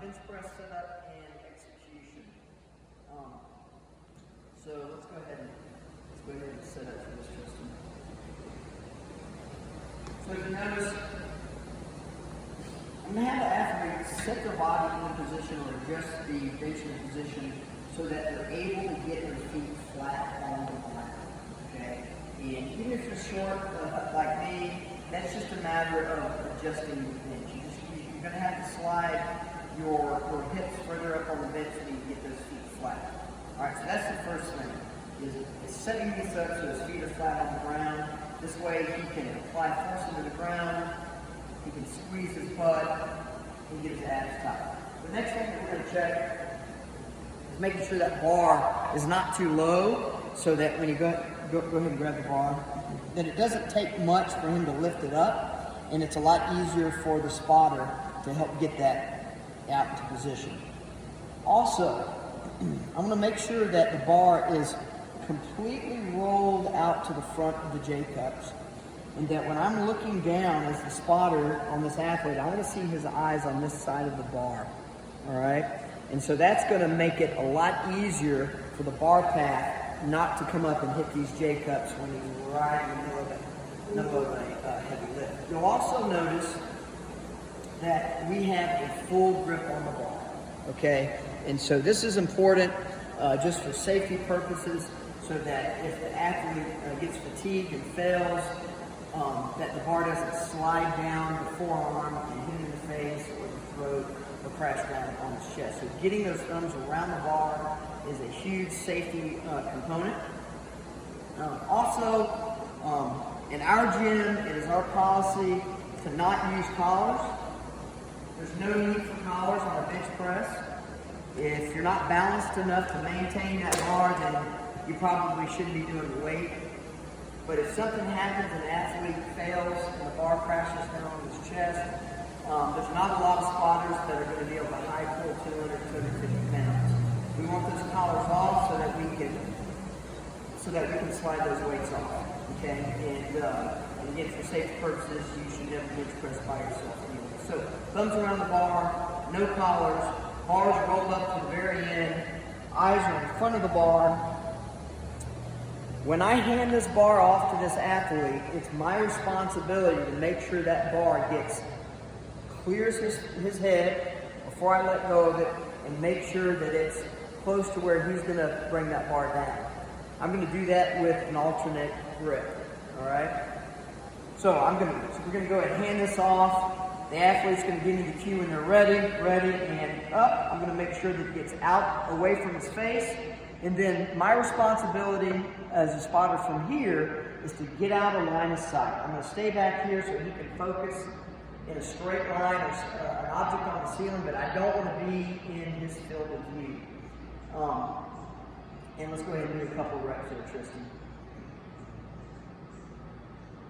bench press setup and execution. So let's go ahead and set up for this, Tristan. So if you notice, I'm going to have the athlete set their body in a position or adjust the bench in position so that they're able to get their feet flat on the ground. Okay? And even if you're short, like me, that's just a matter of adjusting the bench. You're going to have to slide your hips further up on the bench so you can get those feet flat. Alright, so that's the first thing, is setting this up so his feet are flat on the ground. This way he can apply force into the ground, he can squeeze his butt, and get his abs tight. The next thing that we're going to check is making sure that bar is not too low, so that when you go ahead and grab the bar, that it doesn't take much for him to lift it up, and it's a lot easier for the spotter to help get that out into position. Also, I'm going to make sure that the bar is completely rolled out to the front of the J-cups, and that when I'm looking down as the spotter on this athlete, I want to see his eyes on this side of the bar. All right? And so that's going to make it a lot easier for the bar path not to come up and hit these J-cups when he's right in the middle of a heavy lift. You'll also notice that we have a full grip on the bar. Okay? And so this is important just for safety purposes, so that if the athlete gets fatigued and fails, that the bar doesn't slide down the forearm and hit him in the face or the throat or crash down on his chest. So getting those thumbs around the bar is a huge safety component. Also, in our gym, it is our policy to not use collars. There's no need for collars on a bench press. If you're not balanced enough to maintain that bar, then you probably shouldn't be doing the weight. But if something happens, an athlete fails and the bar crashes down on his chest, there's not a lot of spotters that are going to be able to high pull 200, 250 pounds. We want those collars off so that we can slide those weights off. Okay, and again, for safety purposes, you should never bench press by yourself anyway. So thumbs around the bar, no collars. Bars rolled up to the very end, eyes are in front of the bar. When I hand this bar off to this athlete, it's my responsibility to make sure that bar clears his head before I let go of it, and make sure that it's close to where he's going to bring that bar down. I'm going to do that with an alternate grip. All right. So we're going to go ahead and hand this off. The athlete's going to give me the cue when they're ready, and up. I'm going to make sure that it gets out, away from his face. And then my responsibility as a spotter from here is to get out of line of sight. I'm going to stay back here so he can focus in a straight line or an object on the ceiling, but I don't want to be in his field of view. And let's go ahead and do a couple reps here, Tristan.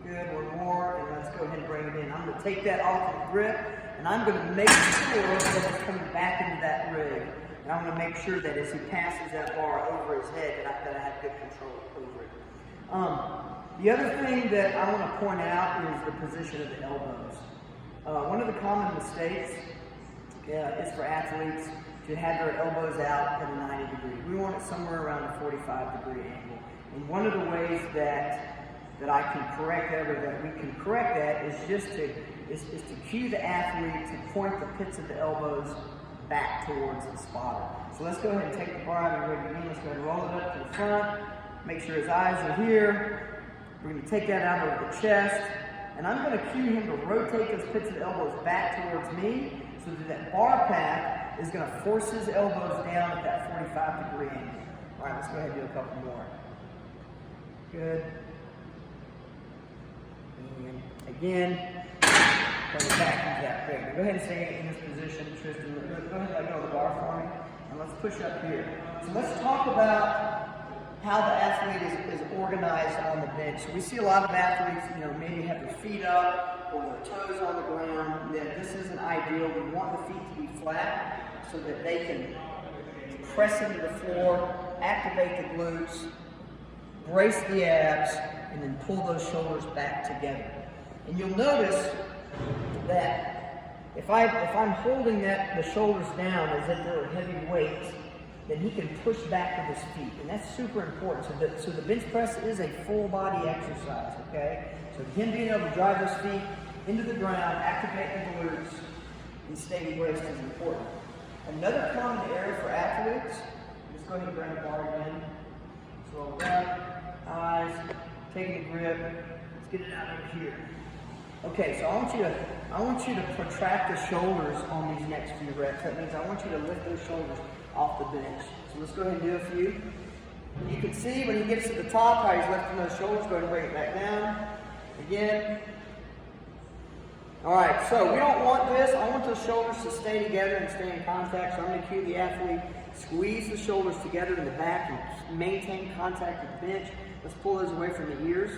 Good, one more, and let's go ahead and bring it in. I'm going to take that off of the grip, and I'm going to make sure that it's coming back into that rig. And I'm going to make sure that as he passes that bar over his head, that I have good control over it. The other thing that I want to point out is the position of the elbows. One of the common mistakes is for athletes to have their elbows out at a 90 degree. We want it somewhere around a 45-degree angle. And one of the ways that I can correct that, or that we can correct that, is just to cue the athlete to point the pits of the elbows back towards the spotter. So let's go ahead and take the bar out of the rig again. Let's go ahead and roll it up to the front. Make sure his eyes are here. We're going to take that out over the chest. And I'm going to cue him to rotate those pits of the elbows back towards me, so that bar path is going to force his elbows down at that 45-degree angle. All right, let's go ahead and do a couple more. Good. And again, coming back into that rig. Go ahead and stay in this position, Tristan. Go ahead and let go of the bar for me, and let's push up here. So let's talk about how the athlete is organized on the bench. So we see a lot of athletes, maybe have their feet up or their toes on the ground. This isn't ideal. We want the feet to be flat so that they can press into the floor, activate the glutes, brace the abs, and then pull those shoulders back together. And you'll notice that If I'm holding the shoulders down as if they're a heavy weight, then he can push back with his feet, and that's super important. So the bench press is a full body exercise, okay? So him being able to drive his feet into the ground, activate the glutes, and stay waist is important. Another common error for athletes, let's go ahead and bring the bar again. Slow up, eyes, taking the grip. Let's get it out over here. Okay, so I want you to protract the shoulders on these next few reps. That means I want you to lift those shoulders off the bench. So let's go ahead and do a few. You can see when he gets to the top how he's lifting those shoulders. Go ahead and bring it back down. Again. All right, so we don't want this. I want those shoulders to stay together and stay in contact. So I'm going to cue the athlete. Squeeze the shoulders together in the back and maintain contact with the bench. Let's pull those away from the ears.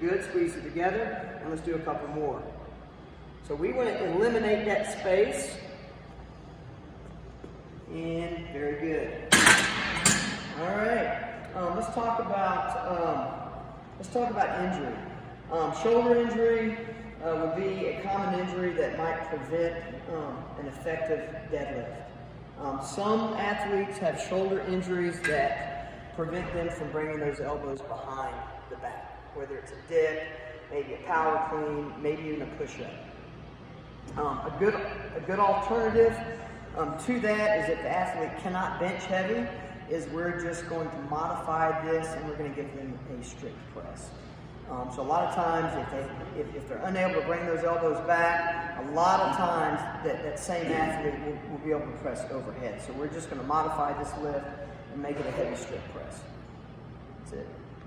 Good, squeeze it together, and let's do a couple more. So we want to eliminate that space. And very good. All right. Let's talk about injury. Shoulder injury would be a common injury that might prevent an effective deadlift. Some athletes have shoulder injuries that prevent them from bringing those elbows behind the back, whether it's a dip, maybe a power clean, maybe even a push-up. A good alternative to that is if the athlete cannot bench heavy, is we're just going to modify this and we're going to give them a strict press. So a lot of times if they're unable to bring those elbows back, a lot of times that same athlete will be able to press overhead. So we're just going to modify this lift and make it a heavy strict press. That's it.